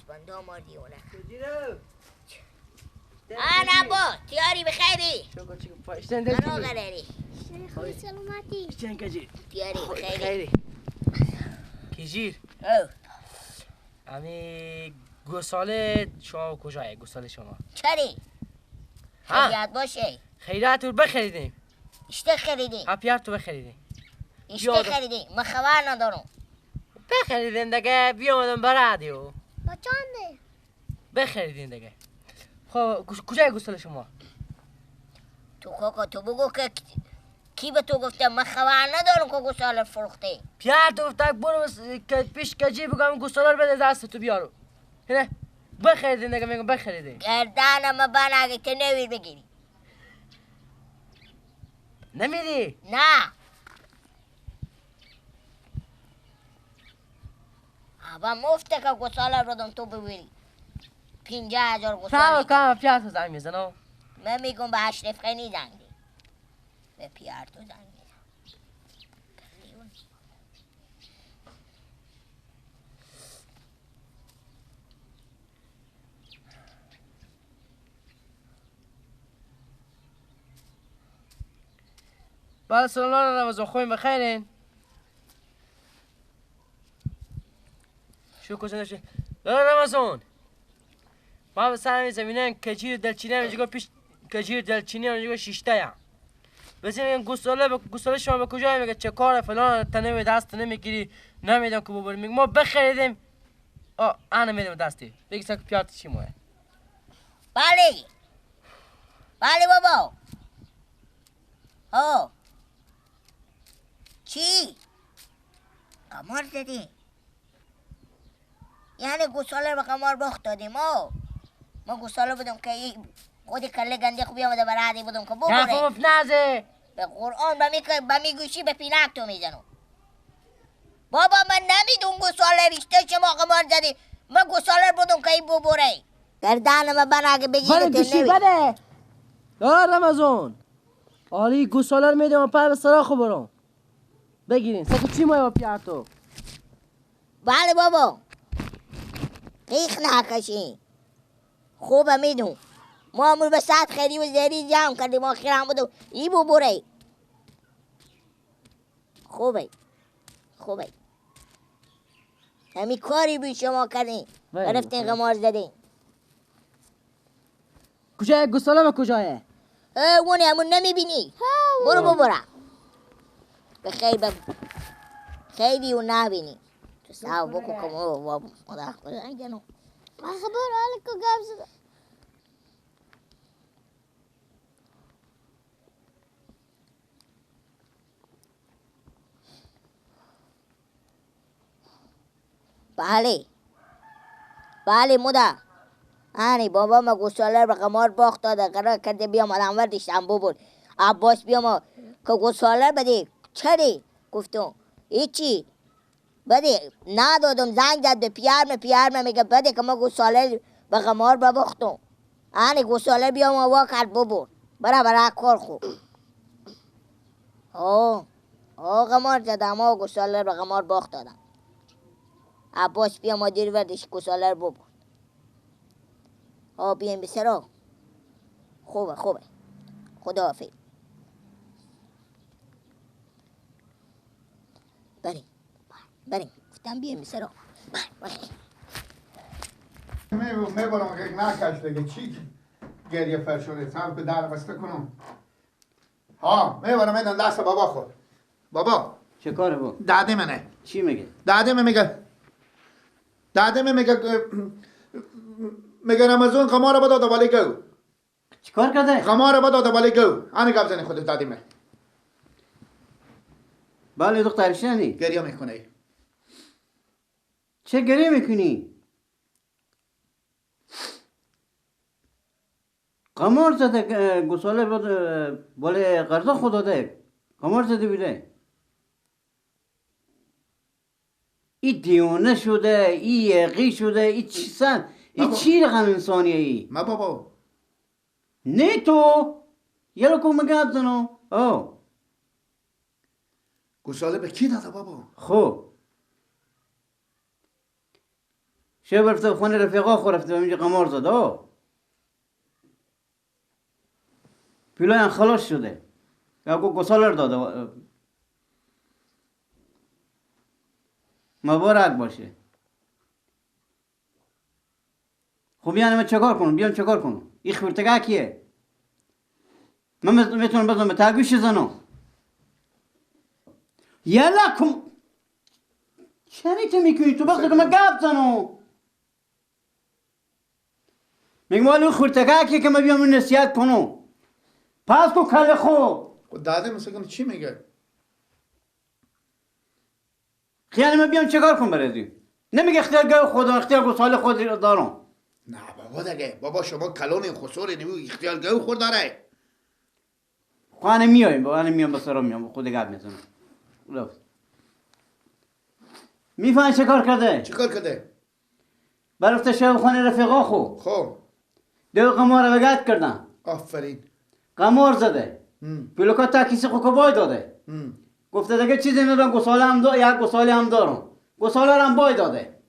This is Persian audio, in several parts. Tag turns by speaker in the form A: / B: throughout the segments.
A: چشمند دامادیونه
B: کجیرو
A: آن ابا تیاری بخیری
B: چوکو چوکو پاشتن دل
A: منو غراری
C: خوی سلامتی
B: چن کجیر
A: تیاری بخیری
B: خیلی کجیر
A: او
B: امی گوساله شما کجایه گوساله شما
A: چری
B: ها
A: خیلیت باشه
B: خیرات رو بخریدیم
A: اشته خریدی
B: ها پیار تو بخریدیم
A: اشته خریدی من خبر ندارم
B: بخریدیم دیگه بیامدم به رادیو
C: با چنده
B: بخریدیم دیگه خب کجای گوساله شما
A: تو کاکا تو بگو که کی به تو گفته من خبر ندارم که گوساله فروخته
B: پیار تو گفت برو که پیش کجی بگم گوساله رو بده دست تو بیارو نه بخریدیم دیگه میگم بخریدیم
A: گردنم بناگه که نویر بگیری
B: نمیری
A: نه اما مفته که گوساله رو دم تو ببینی 50,000
B: سلام
A: گوساله
B: کنم پیار تو زنگ میزنم
A: من میگم به اشرف خیلی زنگ دی به پیار تو زنگ میزن
B: بعد سلام رمضان خوبیم بخیرین شو کجا نشه رمضان ما به سر زمینه کجیر دلچینی اونجا پیش کجیر دلچینی اونجا شیشته یا بس میگن گوساله شما به کجا میگه چه کار فلان تنه دست نمیگیری نمیدونم که ببریم میگه ما بخریدیم انا میدم دستی بگی سک پیات چی ماه
A: بله بله بابا ها چی؟ قمار زدی؟ یعنی گوساله رو به قمار باخت دادیم ما گوساله بودم که خودی کله گنده خوبی آمده برادی بودم که ببره
B: کفوف نازه
A: به قرآن به می گوشی به پینک تو میزنم بابا من نمیدون گوساله ریشته شما قمار زدی من گوساله رو بودم که این ببره گردن من بناگه بگیره
B: بله گوشی بله رمضان آری گوساله رو میدم پای به سراخو برام بگیرین سکو چی ماه پیار تو
A: بله بابا قیخ نکشین خوبه میدون ما امور به ساعت خیلی و زیری جمع کردیم آخر هم بودو ای ببره خوبه همی کاری بی شما کردین رفتین قمار زدین
B: کجای گوساله و کجایه
A: اونه همون نمیبینی برو ببرم به خیلی و نبینی تو ساو بکو کمو خدا جنو
C: من خبر حالی که گم زده
A: بله مادر آنی بابا ما گوساله رو به قمار باخت داده قرار کرده بیام الان وردشتم ببر عباس بیام که گوساله بده چری گفتم هیچی بده ندادم زنگ زد به پیار میگه بده که ما گوساله به قمار باختم آنی گوساله بیام وا کرد ببر برای کار خوب قمار زدم گوساله رو به قمار باخت دادم عباس بیام دیر وردش گوساله رو ببر بیایم به سرا خوبه خدا حافظ بریم گفتم بیایم به سرا
D: میبرم که نکش دیگه چی گریه فرشونه سر به در بسته کنم میبرم میدن دست بابا خود بابا
E: چه کاره با؟
D: داده منه
E: چی میگه؟
D: داده میگه رمضان قمار با داده ولی گو
E: چی کار کرده؟
D: قمار با داده ولی گو آنه گفت زنی خودت داده من
E: بله دخترش نی؟
D: گریه میکنه
E: چه گریه میکنی؟ قمار زده گوساله باله قرضا خود داده قمار زده بیده ای دیونه شده ای یقی شده ای چی رقم انسانیه ای
D: ما بابا
E: نه تو یلو کو مگه زنو
D: گوساله به کی داده بابا
E: خب شب رفته خونه رفیقا خو رفته اینجا قمار زده پیلویان خلاص شده یا گسالر داده مبارک باشه. خب بیان من چکار کنم بیام چکار کنم این خورتگاه کیه من میتونم بزنم به تاگوش زنم یلا کم چنی تو میکنی تو بخدا که من گاب زنم میگم والا خورتگاه کیه که من بیام اون نصیحت کنم پس کو کل خو
D: خود داده مثلا چی میگه؟
E: خیلی من بیام چکار کنم برای نمیگه اختیار خدا اختیار گسال خود دارم.
D: نه بابا دیگه بابا شما کلون خسوری نمیگو اختیار گو خور داره.
E: خانه میایم با من میام با سرم میام خود گپ میزنم. لطف. میفهمی چه کار کرده؟
D: چی کار کرده؟
E: برفته شب خانه رفیقا
D: خب
E: دو قمار وگت کردن.
D: آفرین.
E: قمار زده. پلوکا تا کسی خو کبای داده. گفته دیگه چیزی ندارم گساله هم دارم یک گساله هم دارم. گساله هم بای داده.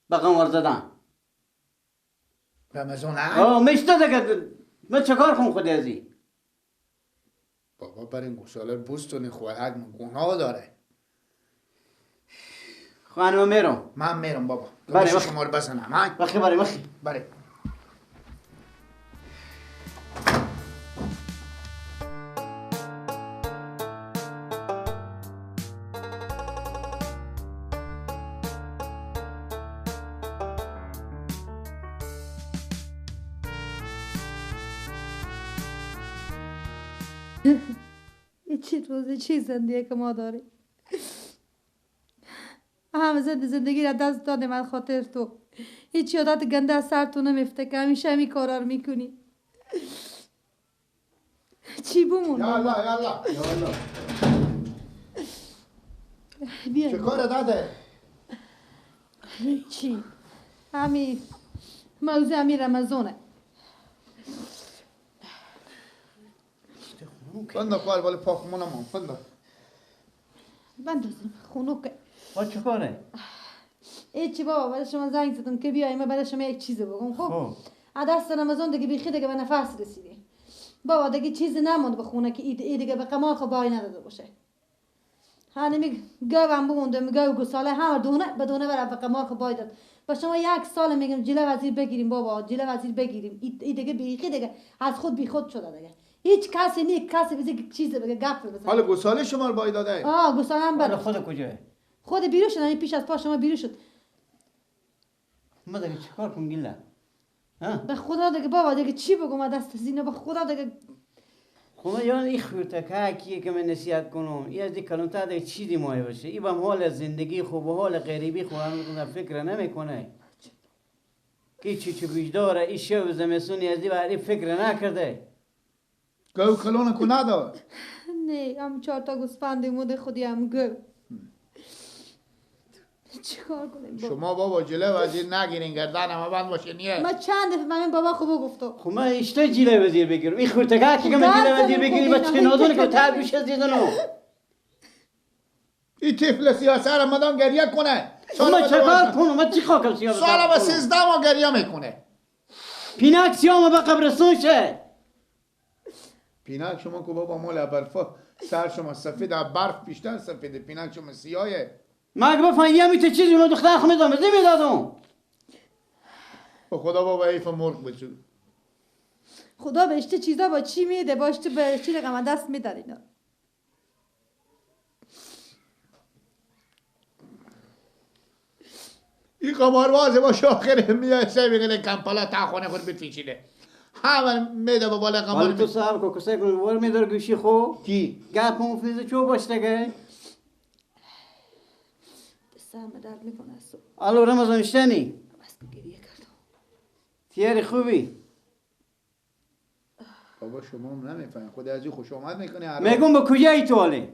E: با قمار زدن.
D: رمضان
E: میشته دیگه من چکار کنم خودی ازی؟
D: بابا برای این گساله بوستونی خواه گناه داره.
E: خانم میرم.
D: من میرم بابا.
E: بله
D: شما رو بزنم.
E: بخی باری بخی.
D: بله.
F: چی روزی چی زندگی که ما داریم همه زندگی را دست داده من خاطر تو هیچ یادت گنده از سر تو نمیفته که همیشه همی کارا رو میکنی چی بمون
D: یالا
F: بیا
D: چه کار داده؟
F: چی همی موضوع همی رمضانه
D: بنده خوال ولی پاکمونم هم بنده
F: بندازم خونوکه
E: با چه کاره؟
F: چی بابا برای شما زنگ زدم که بیایی من برای شما یک چیز بگم خب دست رمضان دیگه بیخی دیگه به نفس رسیدی بابا دیگه چیزی نموند به خونه که ای دیگه به قمار خب بای نداده باشه هانی میگه گوام بمونده میگه گساله هم دونه بدونه برای به قمار خب بای داد با شما یک سال میگم جلو وزیر بگیریم بابا جلو وزیر بگیریم ای دیگه بیخی دیگه از خود بی خود شده دیگه هیچ کسی نیک کسی بزنه چیز بگه گپ بزنه
D: حالا گساله شما رو باید داده؟
F: گساله هم بره
E: خود کجاه؟
F: خود بیرون شد همین پیش از پا شما بیرون شد
E: ما دیگه چه کار کنم گله؟
F: به خدا دیگه بابا دیگه چی بگم دست زینه به خدا دیگه
E: خب یاد این خورتکه کیه که من نصیحت کنم این از دی کلانتر دیگه چیزی مایه باشه این با حال زندگی خوب و حال غریبی خودم فکر نمیکنه که چی بیش داره این شب زمستونی از دی برای فکر نکرده
D: گو کلون کو ندار
F: نه هم 4 تا گوسفند مود خودی هم گو چیکار کنیم
D: شما بابا جلو وزیر نگیرین گردن همه بند باشه نیه
F: ما چند دفعه من بابا خوب گفتم
E: خب من اشته جیله وزیر بگیرم این خورتکه که من جیله وزیر بگیریم با چه نادونه که تر بیش از دیدنو
D: این طفل سیاست رمضان گریه کنه
E: من چه کار کنم من چی خواکم سیاه
D: سالا به 13 ماه گریه میکنه
E: پینک سیاه به قبرستون شه
D: پینک شما که بابا مال برفا سر شما سفید از برف بیشتر سفیده پینک شما سیاهه
E: من اگه بفهم یه چیزی اونو دختر خو میدم بزی میدادم
D: با خدا بابا ایفا مرغ بچو
F: خدا بهش چه چیزا با چی میده باش تو به چی رقم دست میدن اینا
D: این قماربازه با شاخره میاد سه میگه کمپالا تا خونه خود بفیچیده همه میده با بالا قمار
E: حالا تو صاحب که کسای کنی ور میدار گوشی خو
D: کی؟
E: گپ مفیزه چو باشه گه
F: دستم درد میکنه از صبح
E: الو رمضان اشتنی
F: بس که گریه کردم
E: تیاری خوبی
D: بابا شما هم نمیفهمین خود از این خوش آمد میکنه
E: میگم با کجایی تو حاله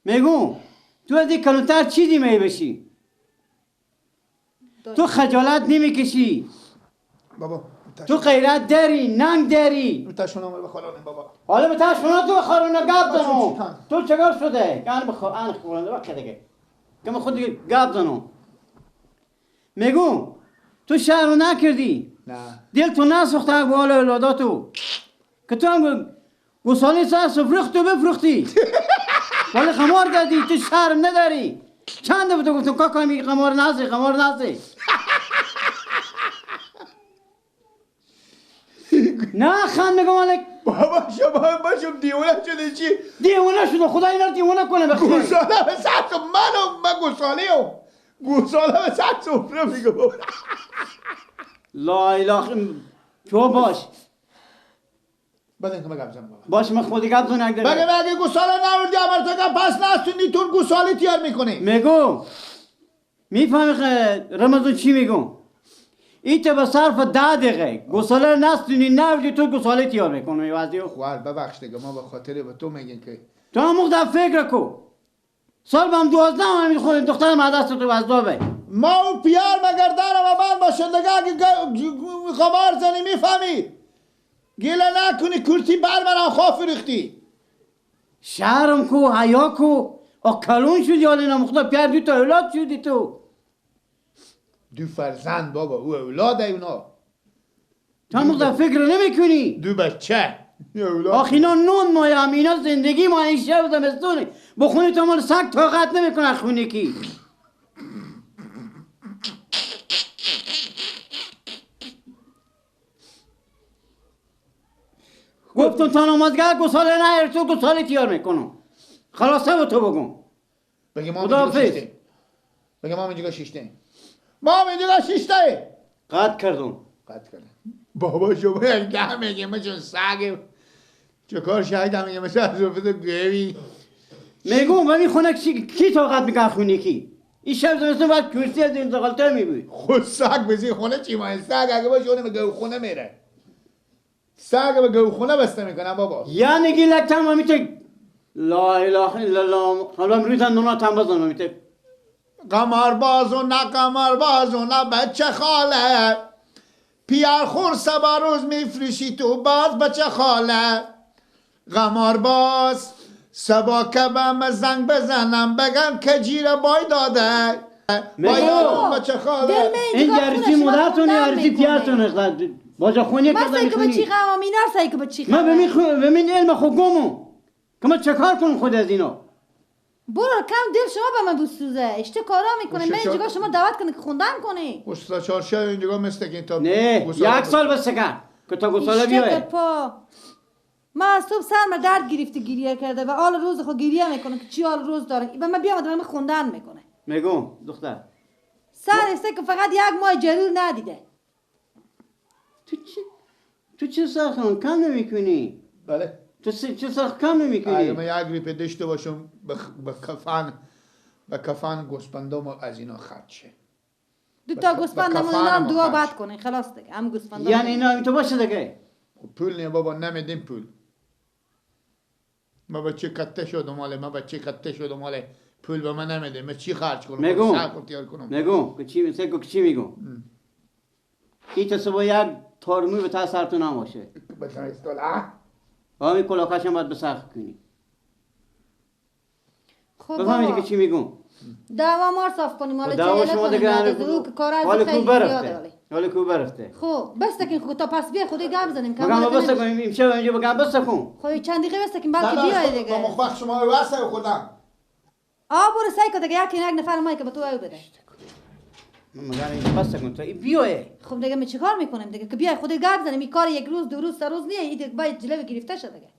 E: میگم تو از این کلانتر چی دیمه بشی تو خجالت نمیکشی
D: بابا
E: تو غیرت داری ننگ داری
D: رو تشون آمد بخورانه بابا
E: حالا به تشمونات تو بخارونه گپ
D: چی
E: دارم
D: کن؟
E: تو چگاه شده؟ یعنی بخور آن خورنده وقت دیگه که من خود گپ زنم. میگم تو شهر رو نکردی،
D: نه
E: دل تو نسوخته با حال اولاداتو که تو هم گوساله سر سفرخت و بفرختی ولی خمار دادی، تو شرم نداری. چند بود گفتم کاکا میگه خمار نازی خمار نازی. نه خند میگم مالک
D: بابا شما باشم دیوانه شده چی؟
E: دیوانه شده، خدا اینا رو دیوانه کنه بخیر.
D: گوساله به سر من گوساله هم گوساله به سر سفره میگه بابا.
E: لا اله تو باش
D: بدن که مگم زن بابا
E: باش من خودی گپ زنم
D: مگه گوساله نوردی امرتگم پس نستونی تو گوساله تیار میکنی
E: میگم میفهمی رمضان چی میگم؟ این تو به صرف 10 دقیقه گوساله نستونی نوردی تو گوساله تیار میکنی وزیو.
D: خوار ببخش دیگه ما به خاطر به تو میگیم که
E: تو هم مقدر فکر کو سال بهم 12 همین خود دخترم عدست تو وزدابه
D: ما و پیار مگردارم و من باشندگه اگه خبر زنی میفهمی گیله نکنی کرتی برمرم خواه فرختی
E: شهرم کو حیا کو کلون شدی حالی نمخدا پیار دو تا اولاد شدی تو.
D: دو فرزند بابا او اولاده اونا
E: تو هم مقدر فکر نمی کنی.
D: دو بچه
E: آخ اینا نون مایه هم اینا زندگی ما این شب زمستونه بخونی تو مال سگ طاقت نمی کنه خونه کی. گفتم تا نمازگاه گساله نه تو گساله تیار میکنم خلاصه با تو بگم.
D: بگه ما
E: خدا
D: اینجا
E: حافظ.
D: شیشته بگه ما اینجا شیشته ما اینجا شیشته
E: قطع کردم.
D: قطع کردم بابا شما یک ده میگه مثل سگ چه کار شاید میگه مثل از رفت گوی
E: میگم و می خونه کی طاقت میکنه خونه کی. این شب زمستون باید کرسی از این زغالتر میبوی.
D: خود سگ بزی خونه چی ما این سگ اگه باشه اونه به گوخونه میره سگ به گوخونه بسته میکنم بابا
E: یعنی گیلکتم و میته لا اله الا الله حالا روزن نونا تن بزن و میته
D: قمرباز و نه قمرباز و نه بچه خاله پیار خور سبا روز میفروشی تو باز بچه خاله قمرباز سبا کبم زنگ بزنم بگم که جیر بای داده بای دادم بچه خاله
E: این جرسی مدرتونه جرسی پیارتونه باجا خونی
F: من
E: کرده
F: سعی که به چی
E: میخونی.
F: قوام اینار سعی که به چی
E: من
F: قوام
E: به من علم خود گمو که من چه کار کنم خود از اینا.
F: برو کم دل شما به من بسوزه اشته کارا میکنه من
D: خوشش
F: اینجا شما دعوت کنه که خوندن کنی
D: استاد چارشه اینجا مثل که این تا
E: نه یک سال بس کن که تا گساله
F: اشته
E: بیایه.
F: پا من از صبح سرم درد گرفته گریه کرده و حال روز خود گریه میکنه که چی حال روز داره و من بیام من خوندن میکنه
E: میگم دختر
F: سر است که فقط یک ماه جرور ندیده
E: تو چه سخن کم نمیکنی.
D: بله
E: تو چه سخن کم
D: اگه
E: نمیکنی.
D: من یک ریپه داشته باشم به کفن گوسپندام از اینا خرد شه
F: دو تا
D: به
F: گوسفند
D: کفن
F: نمونه
D: هم
F: دعا
D: خرج.
F: بد کنه خلاص دیگه هم گوسفند
E: یعنی اینا تو باشه دیگه.
D: پول نه بابا نمیدیم پول ما بچه کته شدم ماله ما بچه کته شدم ماله پول به من نمیده من چی خرج کنم
E: میگم.
D: سر خود تیار کنم
E: میگم که چی میگم که چی میگم. این تا صبح یک تارموی به تا سر تو نماشه.
D: بچه استال
E: همین کلاکش هم باید بسخت کنی.
F: خب
E: بفهمیدی که چی میگم.
F: دعوا مار صاف کنیم حالا
E: دعوا
F: چه
E: شما
F: کنیم
E: دیگه
F: بعد
E: حال
F: از او که کار از
E: حال
F: خیلی
E: کو
F: زیاده
E: برفته.
F: ولی
E: حال کو برفته.
F: خب بس تکین خود تا پس بیا خودی گپ زنیم
E: بگم
F: کامل
E: بس کنیم امشب اینجا بگم بس کن.
F: خب چند دقیقه بس تکین بلکه بیای
D: با
F: دیگه
D: مخبخ شما واسه خودم
F: برو سعی کن دیگه یک نفر مایی که به تو او بده
E: من میگم اینجا بس کن تو بیای.
F: خب دیگه می چیکار میکنیم دیگه که بیای خودی گپ زنیم این کار یک روز دو روز سه روز نیه این دیگه باید جلوی گرفته شه دیگه